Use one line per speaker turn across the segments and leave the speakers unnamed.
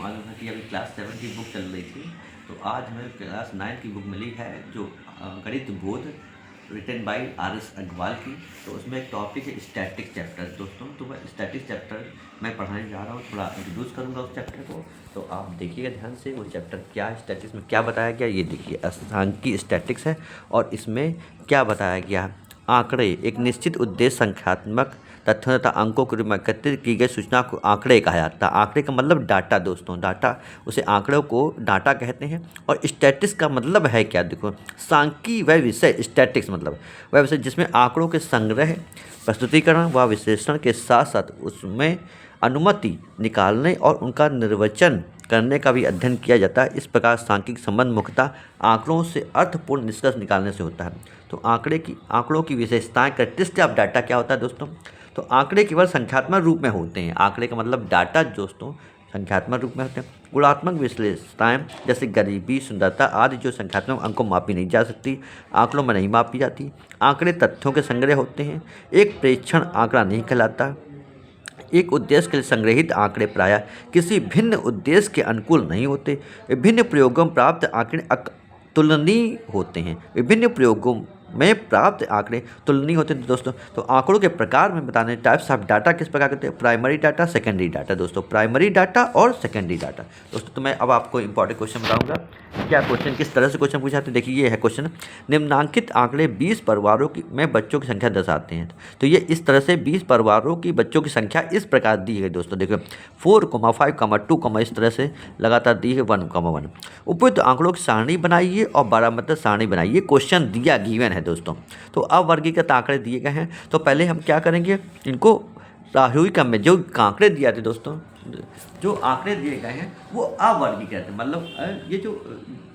मालूम है कि अभी क्लास 7 की बुक चल रही थी, तो आज हमें क्लास 9 की बुक मिली है जो गणित बोध रिटन बाय आर.एस. अग्रवाल की। तो उसमें एक टॉपिक है स्टैटिक चैप्टर दोस्तों। तो मैं स्टैटिक चैप्टर मैं पढ़ाने जा रहा हूँ, थोड़ा इंट्रोड्यूस करूँगा उस चैप्टर को। तो आप देखिएगा ध्यान से वो चैप्टर क्या है, स्टैटिक्स में क्या बताया गया। ये देखिए सांख्यिकी स्टैटिक्स है और इसमें क्या बताया गया। आंकड़े एक निश्चित उद्देश्य संख्यात्मक तथ्यों तथा अंकों के रूप में एकत्रित की गई सूचना को आंकड़े कहा जाता है। आंकड़े का मतलब डाटा दोस्तों, डाटा उसे आंकड़ों को डाटा कहते हैं। और स्टैटिक्स का मतलब है क्या, देखो सांख्यिकी वह विषय, स्टैटिक्स मतलब वह विषय जिसमें आंकड़ों के संग्रह, प्रस्तुतिकरण व विश्लेषण के साथ साथ उसमें अनुमति निकालने और उनका निर्वचन करने का भी अध्ययन किया जाता है। इस प्रकार सांख्यिक संबंध मुख्यतः आंकड़ों से अर्थपूर्ण निष्कर्ष निकालने से होता है। तो आंकड़ों की विशेषताएं, कैरेक्टरिस्टिक्स ऑफ डाटा क्या होता है दोस्तों। तो आंकड़े केवल संख्यात्मक रूप में होते हैं। आंकड़े का मतलब डाटा दोस्तों संख्यात्मक रूप में होते हैं। गुणात्मक विशेषताएं जैसे गरीबी, सुंदरता आदि जो संख्यात्मक अंकों मापी नहीं जा सकती, आंकड़ों में नहीं मापी जाती। आंकड़े तथ्यों के संग्रह होते हैं। एक प्रेक्षण आंकड़ा नहीं कहलाता। एक उद्देश्य के लिए संग्रहित आंकड़े प्रायः किसी भिन्न उद्देश्य के अनुकूल नहीं होते। विभिन्न प्रयोगों में प्राप्त आंकड़े तुलनीय होते हैं। विभिन्न प्रयोगों में प्राप्त आंकड़े तुलनीय होते हैं दोस्तों। तो आंकड़ों के प्रकार में बताने, टाइप्स ऑफ डाटा किस प्रकार करते हैं, प्राइमरी डाटा, सेकेंडरी डाटा दोस्तों, प्राइमरी डाटा और सेकेंडरी डाटा दोस्तों। तो मैं अब आपको इंपॉर्टेंट क्वेश्चन बताऊंगा। क्या क्वेश्चन, किस तरह से क्वेश्चन पूछा, तो देखिए ये है क्वेश्चन। निम्नांकित आंकड़े 20 परिवारों की में बच्चों की संख्या दर्शाते हैं। तो ये इस तरह से 20 परिवारों की बच्चों की संख्या इस प्रकार दी है दोस्तों। देखो 4, 5, 2, इस तरह से लगातार दी है 1, 1। उपयुक्त आंकड़ों की सारणी बनाइए और बारहमासी सारणी बनाइए। क्वेश्चन दिया गिवन है दोस्तों। तो अवर्गीकृत आंकड़े दिए गए हैं। तो पहले हम क्या करेंगे, इनको राहुई क्रम में जो आंकड़े दिए थे दोस्तों, जो आंकड़े दिए गए हैं वो अवर्गीकृत मतलब ये जो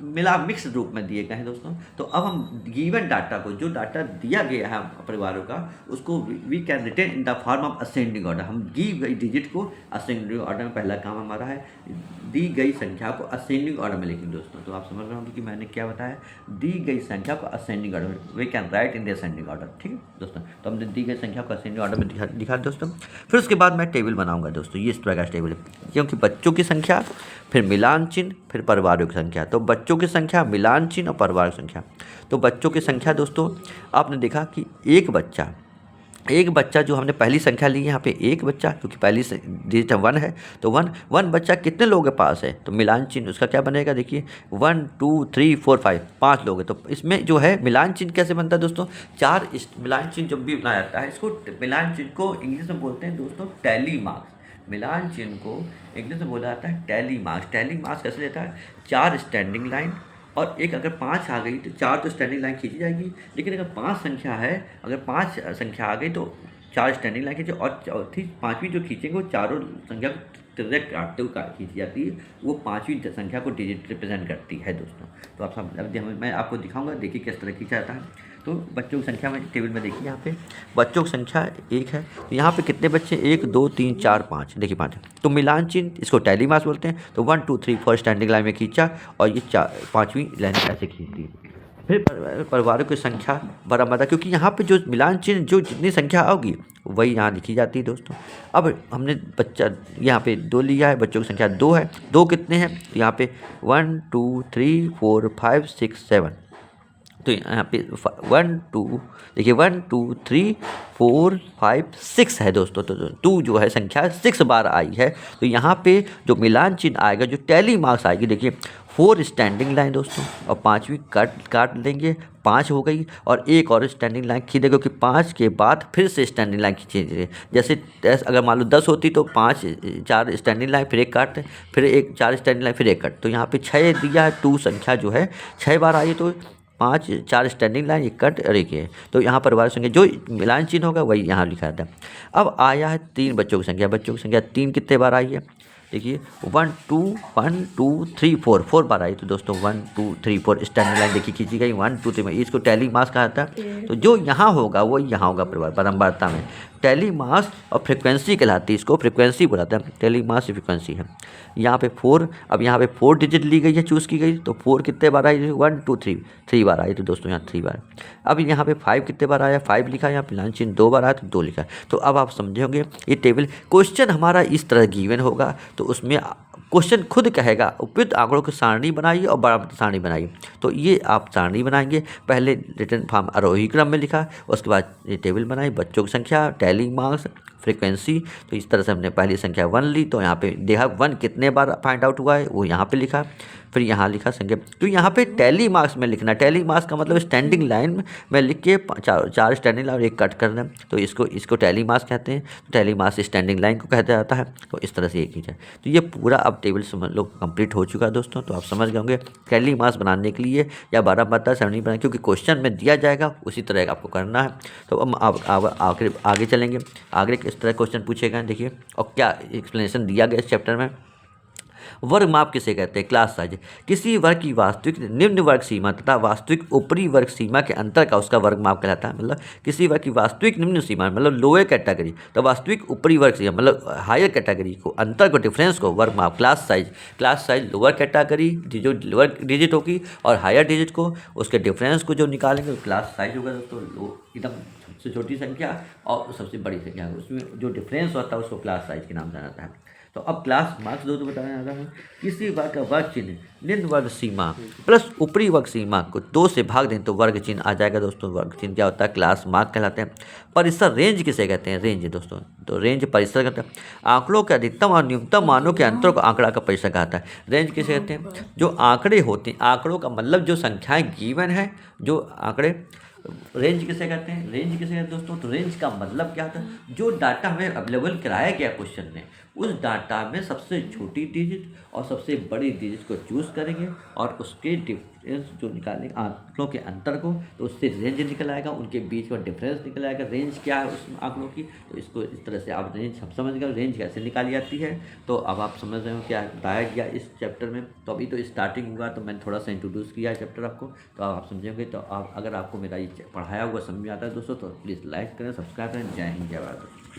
मिला मिक्स रूप में दिए गए हैं दोस्तों। तो अब हम गिवन डाटा को, जो डाटा दिया गया है परिवारों का, उसको we can written in the form of ascending order. हम दी गई डिजिट को असेंडिंग ऑर्डर में, पहला काम हमारा है दी गई संख्या को असेंडिंग ऑर्डर में लिखेंगे दोस्तों। तो आप समझ रहे होंगे कि मैंने क्या बताया, दी गई संख्या को असेंडिंग ऑर्डर में, we can write in the ascending order. ठीक है दोस्तों। तो हमने दी गई संख्या को असेंडिंग ऑर्डर में दिखा दोस्तों। फिर उसके बाद मैं टेबल बनाऊंगा दोस्तों। ये इस प्रकार का टेबल है, क्योंकि बच्चों की संख्या, फिर मिलान चिन्ह, फिर परिवारों की संख्या। तो बच्चों की संख्या, मिलान चिन्ह और परिवार की संख्या। तो बच्चों की संख्या दोस्तों आपने देखा कि एक बच्चा जो हमने पहली संख्या ली यहाँ पे एक बच्चा, क्योंकि पहली डिजिट 1 है। तो वन बच्चा कितने लोगों के पास है, तो मिलान चिन्ह उसका क्या बनेगा, देखिए 1, 2, 3, 4, 5, 5 लोग हैं। तो इसमें जो है मिलान चिन्ह कैसे बनता है दोस्तों, 4 मिलान चिन्ह जब भी बनाया जाता है, इसको मिलान चिन्ह को इंग्लिश में बोलते हैं दोस्तों टैली मार्क्स। मिलान चिन्ह को इंग्लिश में बोला जाता है टैली मार्क्स। टैली मार्क्स कैसे लेता है, 4 स्टैंडिंग लाइन और एक अगर 5 आ गई तो 4 तो स्टैंडिंग लाइन खींची जाएगी। लेकिन अगर 5 संख्या है, अगर 5 संख्या आ गई तो 4 स्टैंडिंग लाइन खींचे और चौथी 5वीं जो खींचेंगे वो चारों संख्या को डायरेक्ट काटते हुए खींची जाती है। वो 5वीं संख्या को डिजिट रिप्रेजेंट करती है दोस्तों। तो आप सब मैं आपको दिखाऊंगा, देखिए किस तरह खींचा जाता है। तो बच्चों की संख्या में टेबल में देखिए, यहाँ पे बच्चों की संख्या 1 है। तो यहाँ पे कितने बच्चे, 1, 2, 3, 4, 5, देखिए 5 है। तो मिलान चिन्ह इसको टैली मार्क्स बोलते हैं। तो 1, 2, 3, 4 स्टैंडिंग लाइन में खींचा और ये 5वीं लाइन ऐसे खींचती है। फिर परिवारों की संख्या बराबर, क्योंकि यहाँ पे जो मिलान चिन्ह जो जितनी संख्या होगी वही यहाँ लिखी जाती है दोस्तों। अब हमने बच्चा यहाँ पे 2 लिया है, बच्चों की संख्या 2 है। 2 कितने हैं, तो यहाँ पे 1, 2, 3, 4, 5, 6, 7। तो यहाँ पे 1, 2 देखिए 1, 2, 3, 4, 5, 6 है दोस्तों। तो 2 जो है संख्या 6 बार आई है। तो यहाँ पे जो मिलान चिन्ह आएगा, जो टैली मार्क्स आएगी, देखिए 4 स्टैंडिंग लाइन दोस्तों और 5वीं काट देंगे, 5 हो गई और एक और स्टैंडिंग लाइन खींच देंगे, क्योंकि 5 के बाद फिर से स्टैंडिंग लाइन खींचेंगे। जैसे अगर मान लो 10 होती तो 4 स्टैंडिंग लाइन, फिर एक काट, फिर एक 4 स्टैंडिंग लाइन, फिर एक कट। तो यहाँ पे 6 दिया है, 2 संख्या जो है 6 बार आई है। तो 5, 4 स्टैंडिंग लाइन, एक कट और एक है। तो यहाँ परिवार संख्या जो मिलान चिन्ह होगा वही यहाँ लिखा जाता है। अब आया है 3 बच्चों की संख्या। बच्चों की संख्या 3 कितने बार आई है, देखिए 1, 2, 3, 4 बार आई। तो दोस्तों 1, 2, 3, 4 स्टैंडिंग लाइन देखिए खींची गई 1, 2, 3 में। इसको टैली मार्क्स कहा जाता है। तो जो यहाँ होगा वो यहाँ होगा परिवार बारंबारता में। टैली मार्क्स और फ्रिक्वेंसी कहलाती है, इसको फ्रिक्वेंसी बुलाते हैं। टैली मार्क्स फ्रिक्वेंसी है। यहाँ पे 4, अब यहाँ पे 4 डिजिट ली गई है, चूज़ की गई। तो 4 कितने बार आई, 1, 2, 3 बार आई। तो दोस्तों यहाँ 3 बार। अब यहाँ पे 5 कितने बार आया, 5 लिखा है। यहाँ मिलान चिन्ह 2 बार आया तो 2 लिखा है। तो अब आप समझे होंगे ये टेबल। क्वेश्चन हमारा इस तरह गिवन होगा तो उसमें क्वेश्चन खुद कहेगा उपयुक्त आंकड़ों की सारणी बनाइए और बारहमितीय सारणी बनाइए। तो ये आप सारणी बनाएंगे, पहले रिटर्न फॉर्म आरोही क्रम में लिखा, उसके बाद ये टेबल बनाई, बच्चों की संख्या, टैली मार्क्स, फ्रीक्वेंसी। तो इस तरह से हमने पहली संख्या 1 ली, तो यहाँ पे देखा 1 कितने बार फाइंड आउट हुआ है वो यहाँ पे लिखा, फिर यहाँ लिखा संख्या। तो यहाँ पे टैली मार्क्स में लिखना, टैली मार्क्स का मतलब स्टैंडिंग लाइन में लिख के चार स्टैंडिंग लाइन और एक कट करना, तो इसको टैली मार्क्स कहते हैं। तो टैली मार्क्स स्टैंडिंग लाइन को कहता जाता है। तो इस तरह से ये कीजिए। तो ये पूरा अब टेबल समझ लो कंप्लीट हो चुका है दोस्तों। तो आप समझ गए होंगे टैली मार्क्स बनाने के लिए या बारहमासी सारणी बनाने, क्योंकि क्वेश्चन में दिया जाएगा उसी तरह आपको करना है। तो अब आगे चलेंगे, आगे किस तरह क्वेश्चन पूछेगा देखिए, और क्या एक्सप्लेनेशन दिया गया इस चैप्टर में। वर्ग माप किसे कहते हैं? Class size. किसी वर्ग की वास्तविक निम्न वर्ग सीमा तथा वास्तविक ऊपरी वर्ग सीमा के अंतर का उसका वर्ग माप कहलाता है। मतलब किसी वर्ग की वास्तविक निम्न सीमा मतलब लोअर कैटेगरी, तो वास्तविक ऊपरी वर्ग सीमा मतलब हायर कैटेगरी को अंतर को डिफरेंस को वर्ग माप। क्लास साइज लोअर कैटेगरी जो लोअर डिजिट होगी और हायर डिजिट को उसके डिफरेंस को जो निकालेंगे क्लास साइज होगा दोस्तों। एकदम सबसे छोटी संख्या और सबसे बड़ी संख्या, उसमें जो डिफरेंस होता है उसको क्लास साइज के नाम जाना जाता है। तो अब क्लास मार्क्स दो तो बताना चाहता हूँ। किसी वर्ग का वर्ग चिन्ह निम्न वर्ग सीमा प्लस ऊपरी वर्ग सीमा को 2 से भाग दें तो वर्ग चिन्ह आ जाएगा दोस्तों। वर्ग चिन्ह क्या होता है? क्लास मार्क कहलाते हैं। परिसर रेंज किसे कहते हैं? रेंज दोस्तों, तो रेंज परिसर कहते हैं। आंकड़ों के अधिकतम और न्यूनतम मानों के अंतर को आंकड़ा का परिसर कहता है। रेंज किसे कहते हैं? जो आंकड़े होते हैं, आंकड़ों का मतलब जो संख्याएं गिवन है, जो आंकड़े। रेंज किसे कहते हैं? रेंज किसे कहते हैं दोस्तों? तो रेंज का मतलब क्या होता है? जो डाटा हमें अवेलेबल कराया गया क्वेश्चन में, उस डाटा में सबसे छोटी डिजिट और सबसे बड़ी डिजिट को चूज़ करेंगे और उसके डिफरेंस जो निकालेंगे आंकड़ों के अंतर को, तो उससे रेंज निकल आएगा, उनके बीच में डिफरेंस निकल आएगा। रेंज क्या है उस आंकड़ों की, तो इसको इस तरह से आप रेंज हम समझ गए रेंज कैसे निकाली जाती है। तो अब आप समझ रहे हो क्या बताया गया इस चैप्टर में। तो अभी तो स्टार्टिंग हुआ, तो मैंने थोड़ा सा इंट्रोड्यूस किया है चैप्टर आपको, तो आप समझेंगे। तो आप अगर आपको मेरा ये पढ़ाया हुआ समझ में आता है दोस्तों, तो प्लीज़ लाइक करें, सब्सक्राइब करें। जय हिंद, जय भारत।